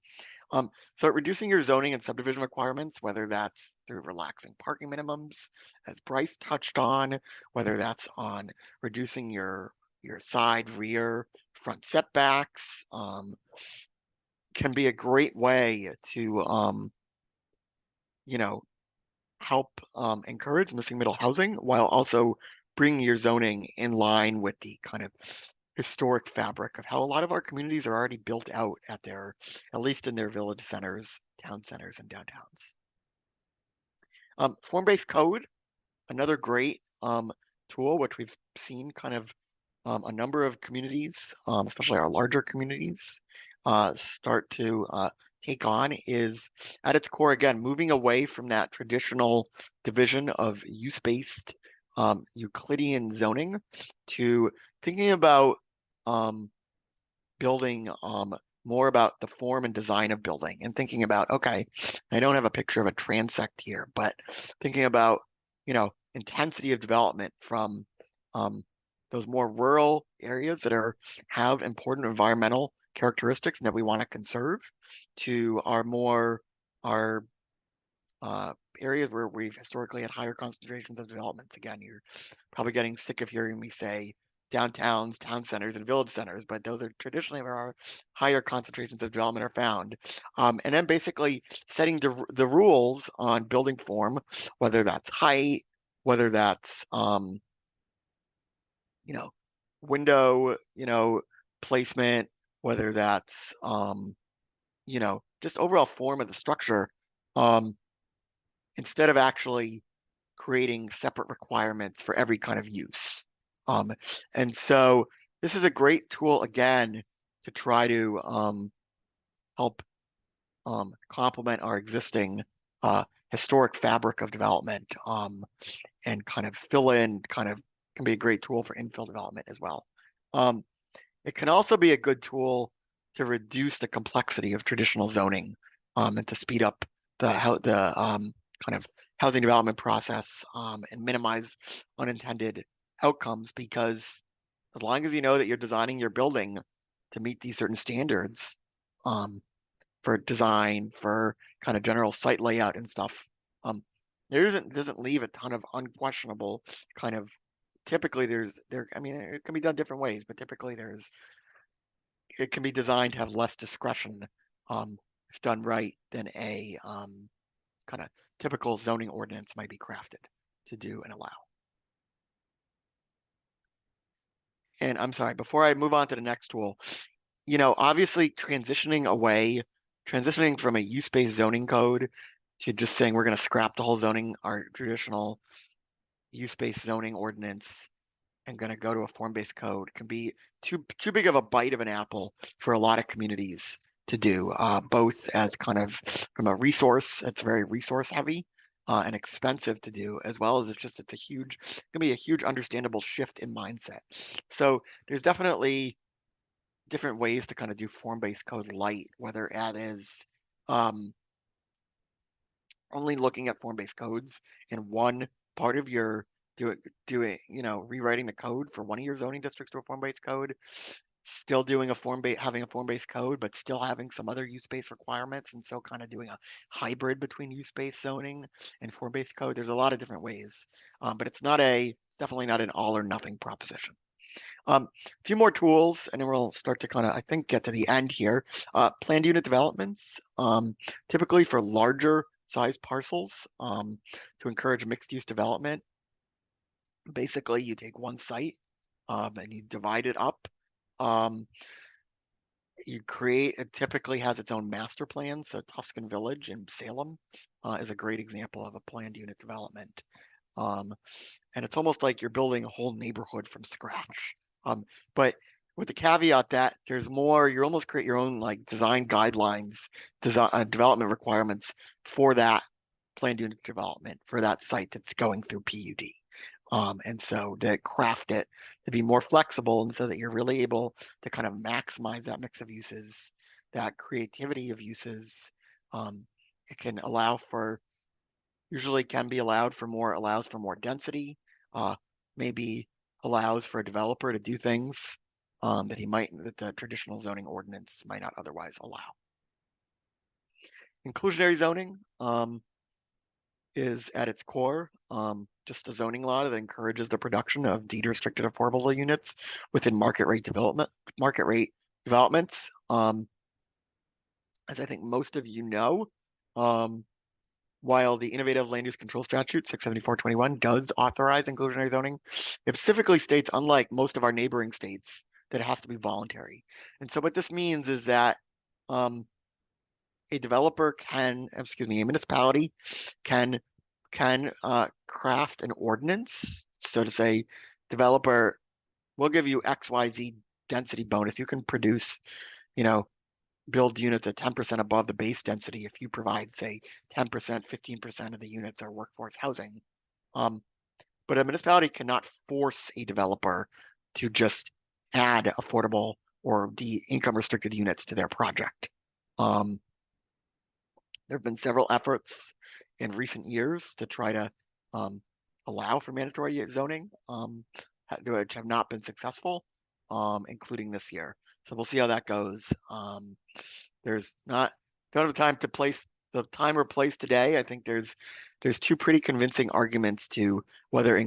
So reducing your zoning and subdivision requirements, whether that's through relaxing parking minimums, as Bryce touched on, whether that's on reducing your side, rear, front setbacks, can be a great way to, help encourage missing middle housing while also bringing your zoning in line with the kind of historic fabric of how a lot of our communities are already built out at least in their village centers, town centers, and downtowns. Form-based code, another great tool, which we've seen kind of a number of communities, especially our larger communities, start to take on, is at its core, again, moving away from that traditional division of use-based Euclidean zoning to thinking about building more about the form and design of building, and thinking about, okay, I don't have a picture of a transect here, but thinking about, intensity of development from those more rural areas that have important environmental characteristics and that we want to conserve, to our areas where we've historically had higher concentrations of developments. Again, you're probably getting sick of hearing me say downtowns, town centers, and village centers, but those are traditionally where our higher concentrations of development are found. And then basically setting the rules on building form, whether that's height, whether that's window, placement, whether that's just overall form of the structure, instead of actually creating separate requirements for every kind of use. And so this is a great tool, again, to try to help complement our existing historic fabric of development, and kind of fill in, can be a great tool for infill development as well. It can also be a good tool to reduce the complexity of traditional zoning, and to speed up the kind of housing development process, and minimize unintended outcomes, because as long as you know that you're designing your building to meet these certain standards, for design, for kind of general site layout and stuff, doesn't leave a ton of unquestionable kind of. Typically, I mean, it can be done different ways, but typically it can be designed to have less discretion, if done right, than a kind of typical zoning ordinance might be crafted to do and allow. And I'm sorry, before I move on to the next tool, obviously transitioning from a use-based zoning code to just saying we're going to scrap the whole zoning, our traditional use-based zoning ordinance, and going to go to a form-based code can be too big of a bite of an apple for a lot of communities to do, both as kind of from a resource, it's very resource heavy and expensive to do, as well as it's going to be a huge understandable shift in mindset. So there's definitely different ways to kind of do form-based code light, whether that is only looking at form-based codes in one part of your rewriting the code for one of your zoning districts to a form-based code, still doing having a form-based code, but still having some other use-based requirements, and so kind of doing a hybrid between use-based zoning and form-based code. There's a lot of different ways, but it's definitely not an all or nothing proposition. A few more tools, and then we'll start to kind of, I think, get to the end here. Planned unit developments, typically for larger size parcels, to encourage mixed use development. Basically, you take one site and you divide it up. It typically has its own master plan. So Tuscan Village in Salem is a great example of a planned unit development. And it's almost like you're building a whole neighborhood from scratch. But with the caveat that there's more, you almost create your own like design guidelines, development requirements for that planned unit development for that site that's going through PUD. And so to craft it to be more flexible, and so that you're really able to kind of maximize that mix of uses, that creativity of uses. It can allows for more density, maybe allows for a developer to do things that the traditional zoning ordinance might not otherwise allow. Inclusionary zoning is at its core just a zoning law that encourages the production of deed-restricted affordable units within market rate developments. As I think most of you know, while the Innovative Land Use Control Statute 674/21 does authorize inclusionary zoning, it specifically states, unlike most of our neighboring states, that it has to be voluntary. And so what this means is that a municipality can craft an ordinance. So to say, developer, we'll give you XYZ density bonus. You can produce, build units at 10% above the base density if you provide, say, 10%, 15% of the units are workforce housing. But a municipality cannot force a developer to just add affordable or the income restricted units to their project. There have been several efforts in recent years to try to allow for mandatory zoning, which have not been successful, including this year. So we'll see how that goes. Don't have time or place today. I think there's two pretty convincing arguments to whether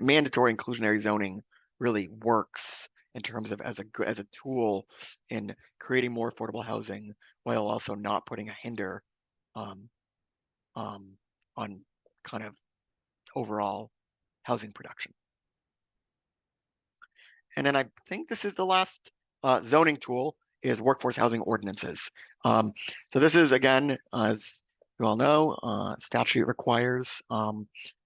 mandatory inclusionary zoning really works in terms of as a tool in creating more affordable housing, while also not putting a hinder on kind of overall housing production. And then I think this is the last zoning tool, is workforce housing ordinances. So this is, again, as you all know, statute requires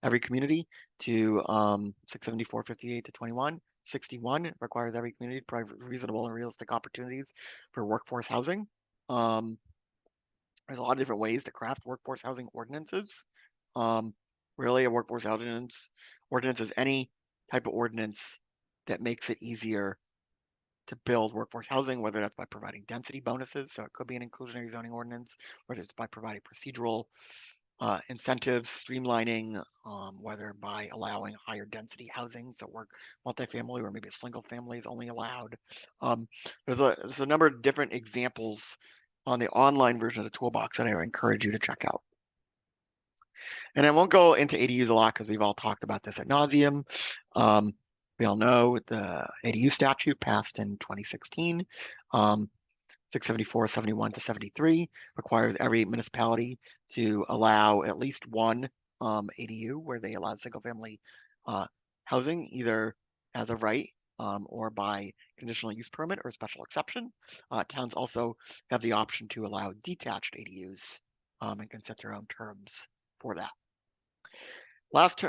every community to 674/58-21. 61 requires every community to provide reasonable and realistic opportunities for workforce housing. There's a lot of different ways to craft workforce housing ordinances. Really, a workforce housing ordinance is any type of ordinance that makes it easier to build workforce housing, whether that's by providing density bonuses, so it could be an inclusionary zoning ordinance, or just by providing procedural incentives, streamlining, whether by allowing higher density housing, so work multifamily or maybe a single family is only allowed. There's a number of different examples on the online version of the toolbox that I would encourage you to check out. And I won't go into ADUs a lot because we've all talked about this ad nauseum. We all know the ADU statute passed in 2016. 674, 71 to 73 requires every municipality to allow at least one ADU where they allow single family housing, either as a right or by conditional use permit or special exception. Towns also have the option to allow detached ADUs and can set their own terms for that. Last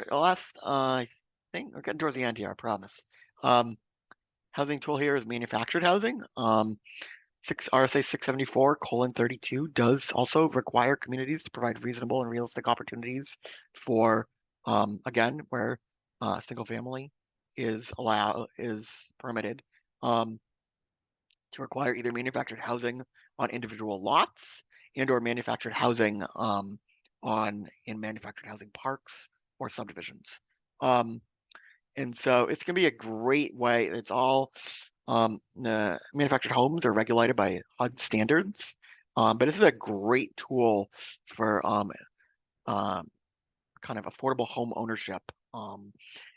I think we're getting towards the end here, I promise. Housing tool here is manufactured housing. RSA 674:32 does also require communities to provide reasonable and realistic opportunities for, again, where single family is permitted, to require either manufactured housing on individual lots and or manufactured housing in manufactured housing parks or subdivisions. And so it's going to be a great way. It's all manufactured homes are regulated by HUD standards, but this is a great tool for kind of affordable home ownership.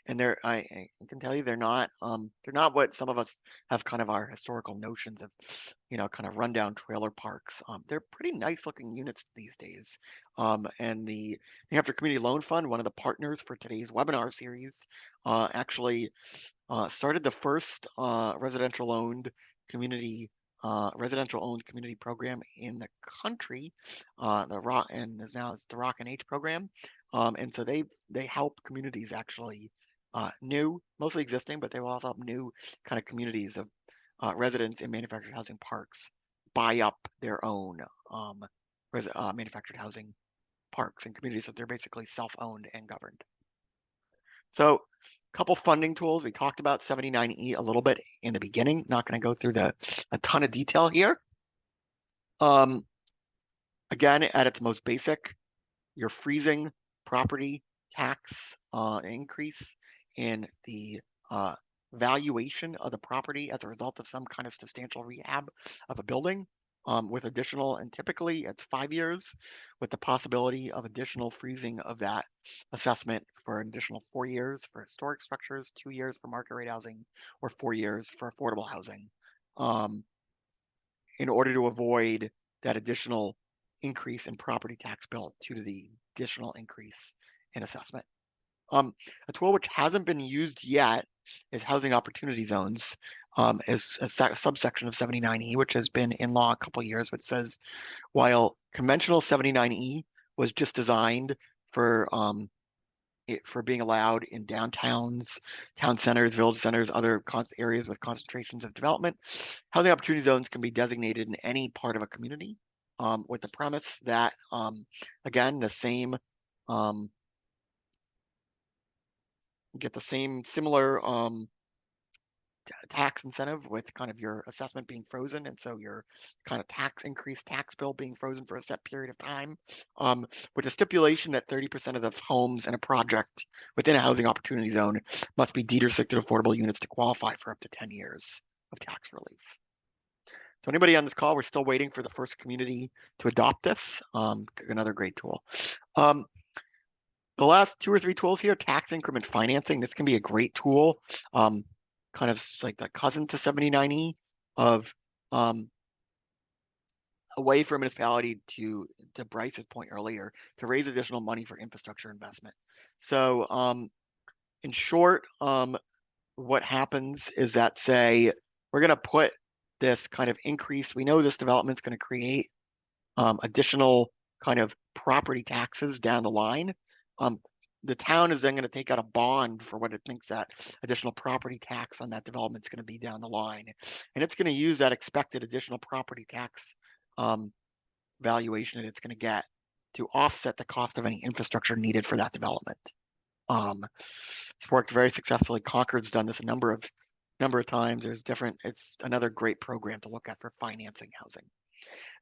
And I can tell you they're not what some of us have kind of our historical notions of, kind of rundown trailer parks. They're pretty nice looking units these days. And the New Hampshire Community Loan Fund, one of the partners for today's webinar series, actually started the first residential owned community program in the country, the Rock and H program. And so they help communities actually mostly existing, but they will also help new kind of communities of residents in manufactured housing parks buy up their own manufactured housing parks and communities that they're basically self-owned and governed. So a couple funding tools. We talked about 79E a little bit in the beginning. Not going to go through a ton of detail here. Again, at its most basic, you're freezing property tax increase in the valuation of the property as a result of some kind of substantial rehab of a building, with additional, and typically it's 5 years, with the possibility of additional freezing of that assessment for an additional 4 years for historic structures, 2 years for market rate housing, or 4 years for affordable housing, in order to avoid that additional increase in property tax bill due to the additional increase in assessment. A tool which hasn't been used yet is housing opportunity zones, is a subsection of 79E, which has been in law a couple of years, which says while conventional 79E was just designed for being allowed in downtowns, town centers, village centers, other areas with concentrations of development, housing opportunity zones can be designated in any part of a community, with the premise that, again, the same get the same similar tax incentive with kind of your assessment being frozen, and so your kind of tax bill being frozen for a set period of time, with the stipulation that 30% of the homes in a project within a housing opportunity zone must be deed restricted affordable units to qualify for up to 10 years of tax relief. So anybody on this call, we're still waiting for the first community to adopt this. Another great tool. The last 2 or 3 tools here, tax increment financing. This can be a great tool, kind of like the cousin to 79E of a way for a municipality to Bryce's point earlier, to raise additional money for infrastructure investment. So in short, what happens is that, say, we're going to put this kind of increase. We know this development is going to create additional kind of property taxes down the line. The town is then going to take out a bond for what it thinks that additional property tax on that development is going to be down the line. And it's going to use that expected additional property tax valuation that it's going to get to offset the cost of any infrastructure needed for that development. It's worked very successfully. Concord's done this a number of times. It's another great program to look at for financing housing.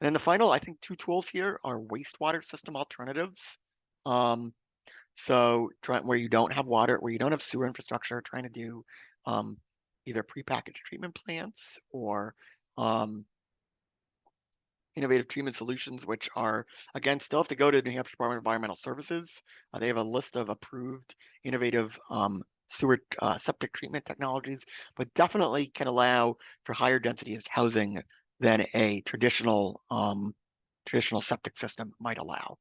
And then the final, I think, 2 tools here are wastewater system alternatives. So where you don't have water, where you don't have sewer infrastructure, trying to do either prepackaged treatment plants or innovative treatment solutions, which are, again, still have to go to New Hampshire Department of Environmental Services. They have a list of approved innovative sewer septic treatment technologies, but definitely can allow for higher density housing than a traditional septic system might allow.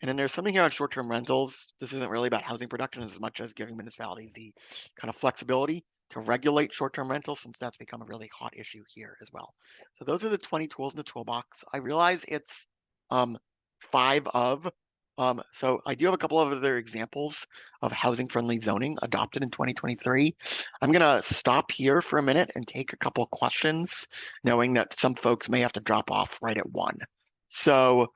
And then there's something here on short-term rentals. This isn't really about housing production as much as giving municipalities the kind of flexibility to regulate short-term rentals, since that's become a really hot issue here as well. So those are the 20 tools in the toolbox. I realize it's 5 of, so I do have a couple of other examples of housing-friendly zoning adopted in 2023. I'm gonna stop here for a minute and take a couple of questions, knowing that some folks may have to drop off right at 1. So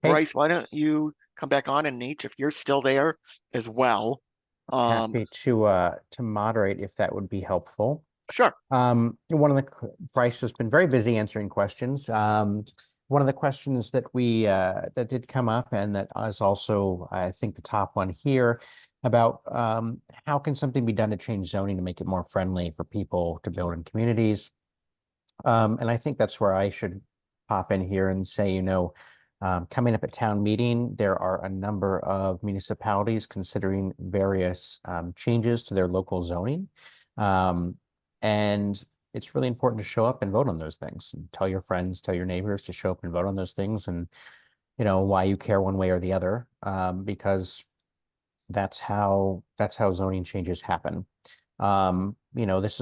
Hey, Bryce, why don't you come back on, and Nate, if you're still there as well. happy to moderate if that would be helpful. Sure. Bryce has been very busy answering questions. One of the questions that that did come up, and that is also, I think, the top one here, about how can something be done to change zoning to make it more friendly for people to build in communities. And I think that's where I should pop in here and say, coming up at town meeting, there are a number of municipalities considering various changes to their local zoning. And it's really important to show up and vote on those things. And tell your friends, tell your neighbors to show up and vote on those things, and why you care one way or the other, because that's how zoning changes happen. This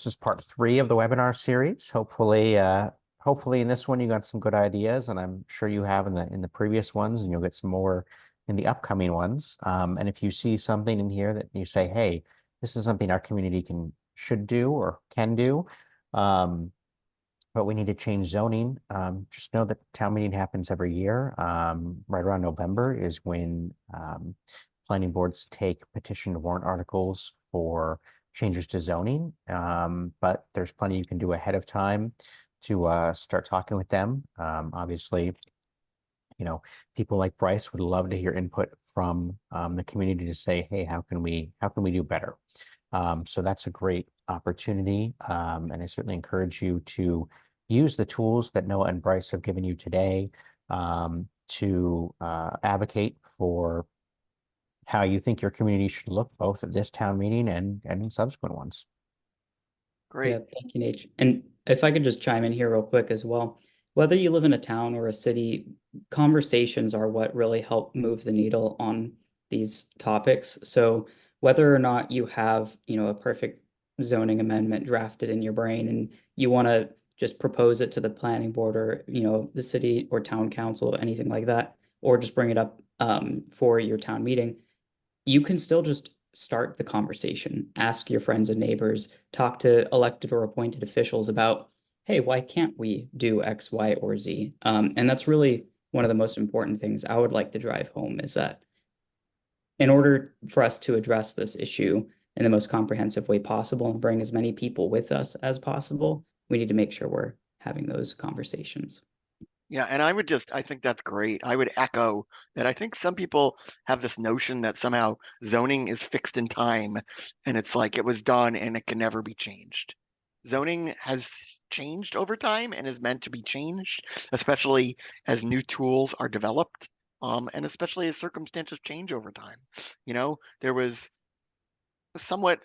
is part 3 of the webinar series. Hopefully in this one you got some good ideas, and I'm sure you have in the previous ones, and you'll get some more in the upcoming ones. And if you see something in here that you say, hey, this is something our community should do or can do, but we need to change zoning, just know that town meeting happens every year. Right around November is when planning boards take petition warrant articles for changes to zoning, but there's plenty you can do ahead of time to start talking with them. Obviously, people like Bryce would love to hear input from the community to say, hey, how can we do better? So that's a great opportunity, and I certainly encourage you to use the tools that Noah and Bryce have given you today to advocate for how you think your community should look, both at this town meeting and in subsequent ones. Great. Yeah, thank you, Nate. And if I could just chime in here real quick as well. Whether you live in a town or a city, conversations are what really help move the needle on these topics. So whether or not you have, a perfect zoning amendment drafted in your brain and you want to just propose it to the planning board or, the city or town council, anything like that, or just bring it up for your town meeting, you can still just start the conversation, ask your friends and neighbors, talk to elected or appointed officials about, hey, why can't we do X, Y, or Z? And that's really one of the most important things I would like to drive home, is that in order for us to address this issue in the most comprehensive way possible and bring as many people with us as possible, we need to make sure we're having those conversations. Yeah, and I think that's great. I would echo that. I think some people have this notion that somehow zoning is fixed in time, and it's like it was done and it can never be changed. Zoning has changed over time and is meant to be changed, especially as new tools are developed, and especially as circumstances change over time. There was somewhat,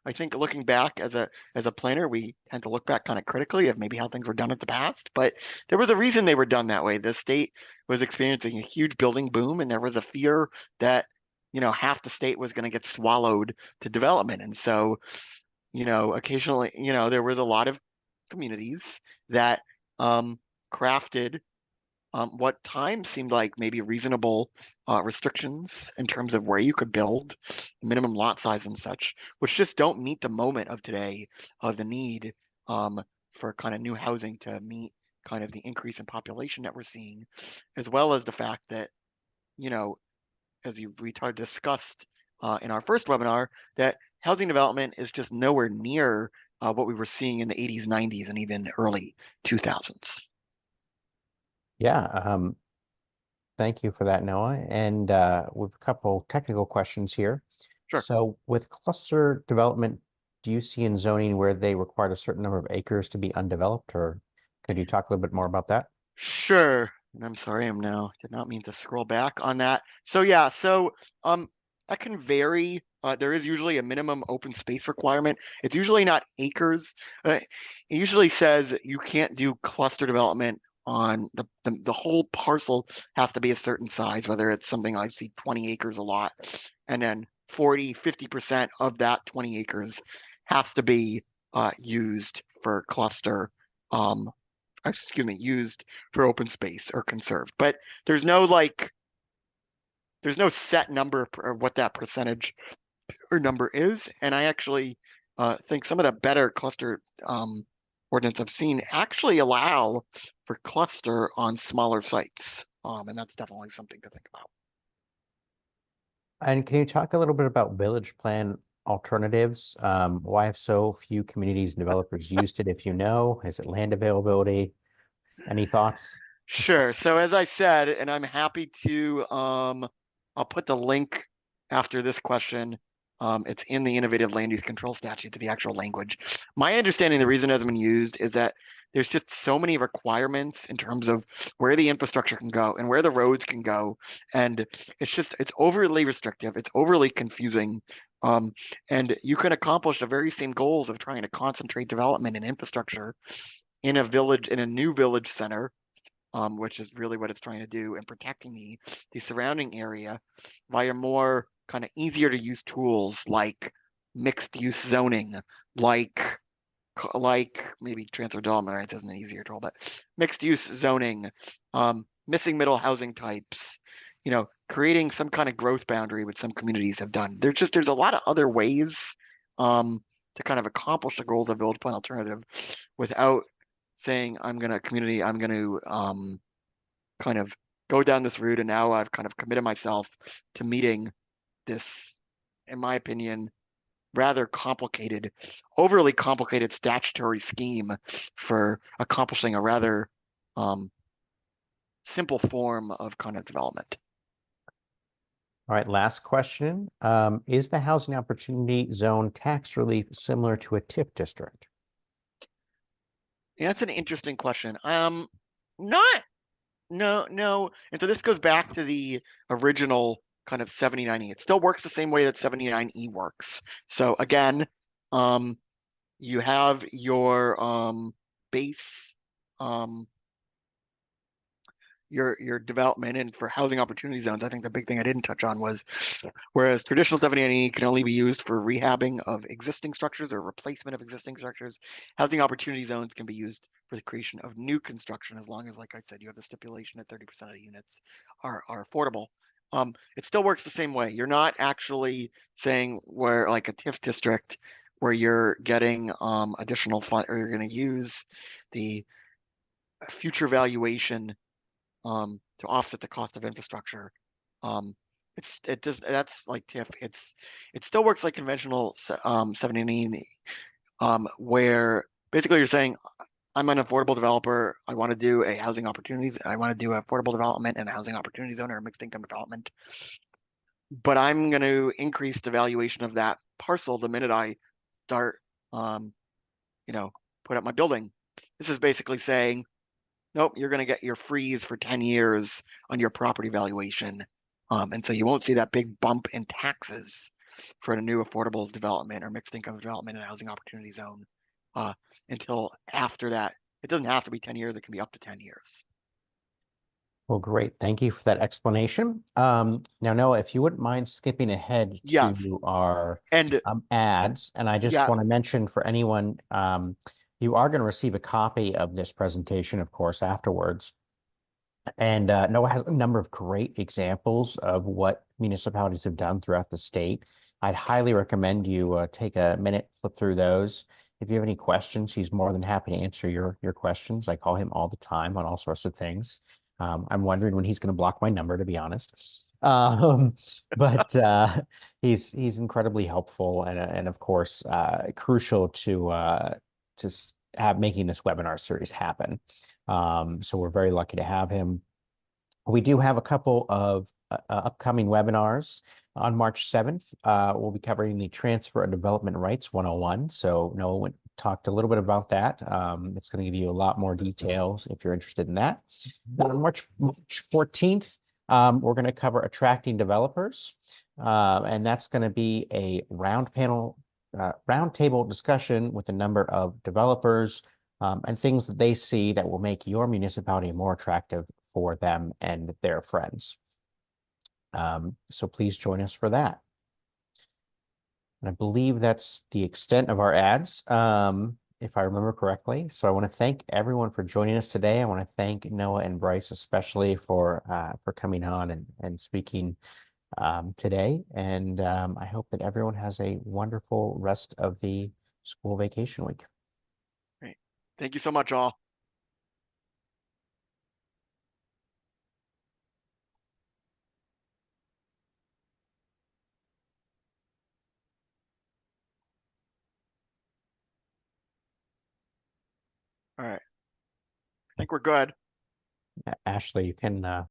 I think looking back as a planner, we tend to look back kind of critically of maybe how things were done in the past, but there was a reason they were done that way. The state was experiencing a huge building boom, and there was a fear that half the state was going to get swallowed to development. And so occasionally, there was a lot of communities that crafted what time seemed like maybe reasonable restrictions in terms of where you could build, minimum lot size and such, which just don't meet the moment of today of the need for kind of new housing to meet kind of the increase in population that we're seeing, as well as the fact that, as we discussed in our first webinar, that housing development is just nowhere near what we were seeing in the 80s, 90s, and even early 2000s. Yeah, Thank you for that, Noah. And we have a couple technical questions here. Sure. So with cluster development, do you see in zoning where they require a certain number of acres to be undeveloped, or could you talk a little bit more about that? Sure. And I'm sorry, did not mean to scroll back on that. So yeah, that can vary. There is usually a minimum open space requirement. It's usually not acres. It usually says you can't do cluster development on the whole parcel has to be a certain size, whether it's something I see 20 acres a lot, and then 50% of that 20 acres has to be used for cluster used for open space or conserved. But there's no set number for what that percentage or number is. And I actually think some of the better cluster ordinance I've seen actually allow for cluster on smaller sites. And that's definitely something to think about. And can you talk a little bit about village plan alternatives? Why have so few communities and developers used it, if you know? Is it land availability? Any thoughts? Sure. So as I said, and I'm happy to, I'll put the link after this question. It's in the Innovative Land Use Control Statute to the actual language. My understanding, the reason it hasn't been used is that there's just so many requirements in terms of where the infrastructure can go and where the roads can go. And it's overly restrictive. It's overly confusing. And you can accomplish the very same goals of trying to concentrate development and infrastructure in a new village center, which is really what it's trying to do, and protecting the surrounding area via more kind of easier to use tools like mixed use zoning, like maybe transfer development rights isn't an easier tool, but mixed use zoning, missing middle housing types, creating some kind of growth boundary, which some communities have done. There's a lot of other ways to kind of accomplish the goals of village plan alternative without saying I'm going to kind of go down this route, and now I've kind of committed myself to meeting this, in my opinion, rather complicated, overly complicated statutory scheme for accomplishing a rather simple form of kind of development. All right, last question. Is the housing opportunity zone tax relief similar to a TIF district? Yeah, that's an interesting question. Not, no. And so this goes back to the original kind of 79E. It still works the same way that 79E works. So again, you have your base, your development, and for housing opportunity zones, I think the big thing I didn't touch on was, whereas traditional 79E can only be used for rehabbing of existing structures or replacement of existing structures, housing opportunity zones can be used for the creation of new construction, as long as, like I said, you have the stipulation that 30% of the units are affordable. It still works the same way. You're not actually saying where, like a TIF district, where you're getting additional fund, or you're going to use the future valuation to offset the cost of infrastructure. That's like TIF. It still works like conventional 79E, where basically you're saying, I'm an affordable developer. I want to do a housing opportunities. I want to do affordable development and a housing opportunity zone or a mixed income development. But I'm going to increase the valuation of that parcel the minute I start, put up my building. This is basically saying, nope, you're going to get your freeze for 10 years on your property valuation. And so you won't see that big bump in taxes for a new affordable development or mixed income development and housing opportunity zone until after that. It doesn't have to be 10 years. It can be up to 10 years. Well, great. Thank you for that explanation. Now, Noah, if you wouldn't mind skipping ahead Yes. to our And ads, and I just want to mention for anyone, you are going to receive a copy of this presentation, of course, afterwards. And Noah has a number of great examples of what municipalities have done throughout the state. I'd highly recommend you take a minute, flip through those. If you have any questions, he's more than happy to answer your questions. I call him all the time on all sorts of things. I'm wondering when he's going to block my number, to be honest. But he's incredibly helpful and of course crucial to making this webinar series happen. So we're very lucky to have him. We do have a couple of upcoming webinars. On March 7th, we'll be covering the Transfer of Development Rights 101. So Noah talked a little bit about that. It's going to give you a lot more details if you're interested in that. Then on March 14th, we're going to cover attracting developers. And that's going to be a roundtable discussion with a number of developers and things that they see that will make your municipality more attractive for them and their friends. So please join us for that. And I believe that's the extent of our ads, if I remember correctly. So I want to thank everyone for joining us today. I want to thank Noah and Bryce especially for coming on and speaking today. And I hope that everyone has a wonderful rest of the school vacation week. Great. Thank you so much, all. All right. I think we're good. Ashley, you can